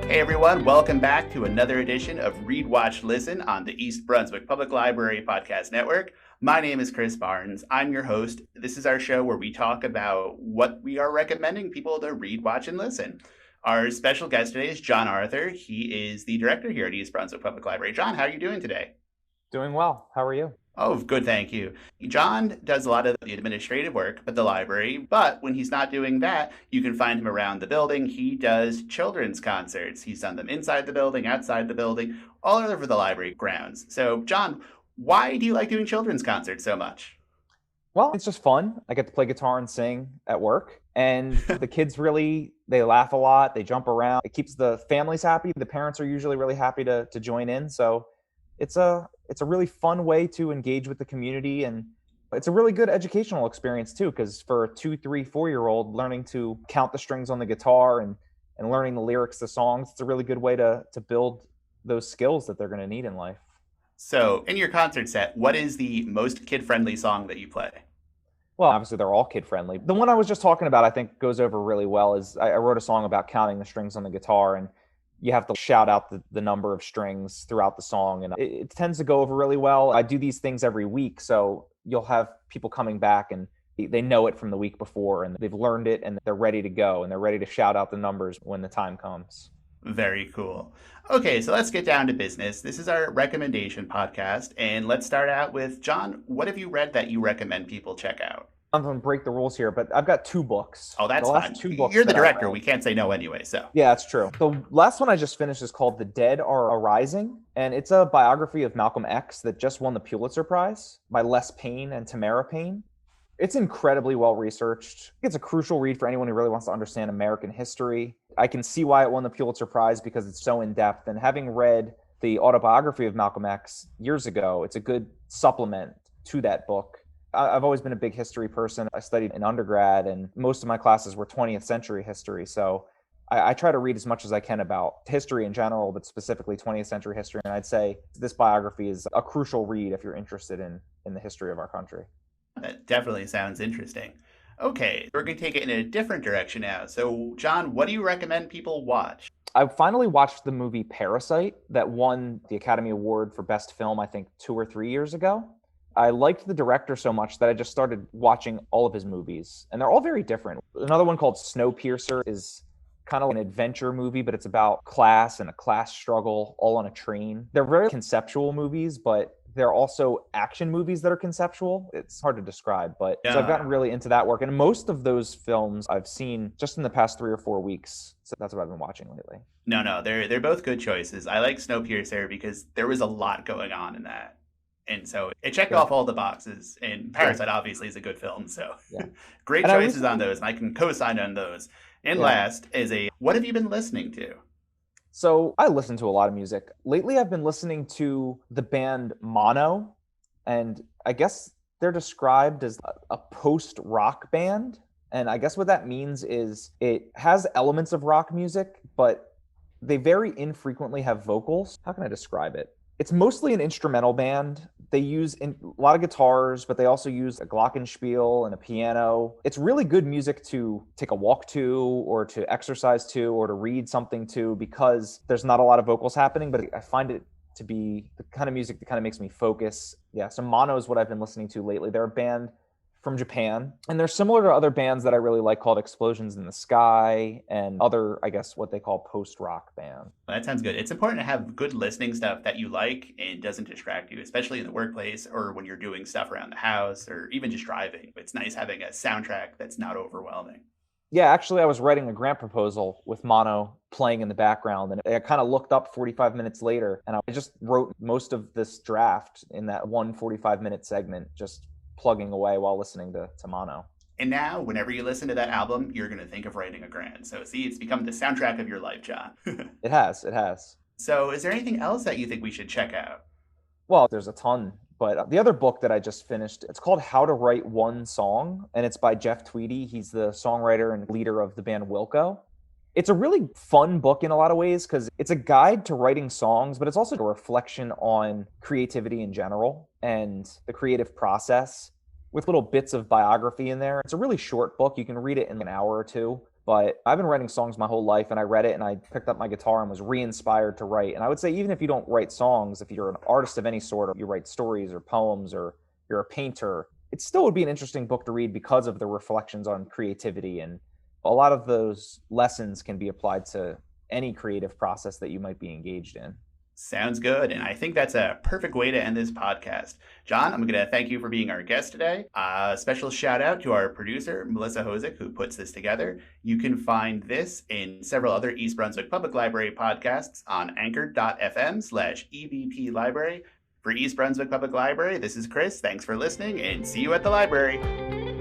Hey everyone, welcome back to another edition of Read, Watch, Listen on the East Brunswick Public Library Podcast Network. My name is Chris Barnes. I'm your host. This is our show where we talk about what we are recommending people to read, watch, and listen. Our special guest today is John Arthur. He is the director here at East Brunswick Public Library. John, how are you doing today? Doing well. How are you? Oh, good, thank you. John does a lot of the administrative work at the library, but when he's not doing that, you can find him around the building. He does children's concerts. He's done them inside the building, outside the building, all over the library grounds. So, John, why do you like doing children's concerts so much? Well, it's just fun. I get to play guitar and sing at work, and the kids they laugh a lot, they jump around. It keeps the families happy. The parents are usually really happy to join in. So it's a really fun way to engage with the community, and it's a really good educational experience too, because for a 2, 3, 4-year-old, learning to count the strings on the guitar and learning the lyrics to songs, it's a really good way to build those skills that they're going to need in life. So in your concert set, what is the most kid-friendly song that you play? Well, obviously they're all kid-friendly. The one I was just talking about, I think goes over really well is I wrote a song about counting the strings on the guitar, and you have to shout out the number of strings throughout the song, and it tends to go over really well. I do these things every week, so you'll have people coming back and they know it from the week before, and they've learned it, and they're ready to go, and they're ready to shout out the numbers when the time comes. Very cool. Okay, so let's get down to business. This is our recommendation podcast, and let's start out with, John, what have you read that you recommend people check out? I'm going to break the rules here, but I've got 2 books. Oh, that's fine. 2 books. You're the director. We can't say no anyway, so. Yeah, that's true. The last one I just finished is called The Dead Are Arising, and it's a biography of Malcolm X that just won the Pulitzer Prize by Les Payne and Tamara Payne. It's incredibly well researched. It's a crucial read for anyone who really wants to understand American history. I can see why it won the Pulitzer Prize because it's so in-depth, and having read the autobiography of Malcolm X years ago, it's a good supplement to that book. I've always been a big history person. I studied in undergrad, and most of my classes were 20th century history. So I try to read as much as I can about history in general, but specifically 20th century history. And I'd say this biography is a crucial read if you're interested in the history of our country. That definitely sounds interesting. Okay, we're going to take it in a different direction now. So, John, what do you recommend people watch? I finally watched the movie Parasite that won the Academy Award for Best Film, I think 2 or 3 years ago. I liked the director so much that I just started watching all of his movies, and they're all very different. Another one called Snowpiercer is kind of an adventure movie, but it's about class and a class struggle all on a train. They're very conceptual movies, but they're also action movies that are conceptual. It's hard to describe, but yeah. So I've gotten really into that work, and most of those films I've seen just in the past 3 or 4 weeks. So that's what I've been watching lately. No, they're both good choices. I like Snowpiercer because there was a lot going on in that. And so it checked off all the boxes, and Parasite obviously is a good film. So great choices on those, and I can co-sign on those. And last is what have you been listening to? So I listen to a lot of music. Lately, I've been listening to the band Mono, and I guess they're described as a post-rock band. And I guess what that means is it has elements of rock music, but they very infrequently have vocals. How can I describe it? It's mostly an instrumental band. They use a lot of guitars, but they also use a glockenspiel and a piano. It's really good music to take a walk to, or to exercise to, or to read something to, because there's not a lot of vocals happening, but I find it to be the kind of music that kind of makes me focus. Yeah, so Mono is what I've been listening to lately. They're a band from Japan, and they're similar to other bands that I really like called Explosions in the Sky and other, I guess, what they call post-rock bands. That sounds good. It's important to have good listening stuff that you like and doesn't distract you, especially in the workplace or when you're doing stuff around the house or even just driving. It's nice having a soundtrack that's not overwhelming. Yeah, actually, I was writing a grant proposal with Mono playing in the background, and I kind of looked up 45 minutes later, and I just wrote most of this draft in that one 45-minute segment, just plugging away while listening to Mono. And now, whenever you listen to that album, you're going to think of writing a grant. So see, it's become the soundtrack of your life, John. It has. So is there anything else that you think we should check out? Well, there's a ton. But the other book that I just finished, it's called How to Write One Song, and it's by Jeff Tweedy. He's the songwriter and leader of the band Wilco. It's a really fun book in a lot of ways because it's a guide to writing songs, but it's also a reflection on creativity in general and the creative process with little bits of biography in there. It's a really short book. You can read it in an hour or two, but I've been writing songs my whole life, and I read it and I picked up my guitar and was re-inspired to write. And I would say even if you don't write songs, if you're an artist of any sort, or you write stories or poems, or you're a painter, it still would be an interesting book to read because of the reflections on creativity. And a lot of those lessons can be applied to any creative process that you might be engaged in. Sounds good. And I think that's a perfect way to end this podcast. John, I'm going to thank you for being our guest today. Special shout out to our producer, Melissa Hosick, who puts this together. You can find this in several other East Brunswick Public Library podcasts on anchor.fm/EBP Library. For East Brunswick Public Library, this is Chris. Thanks for listening and see you at the library.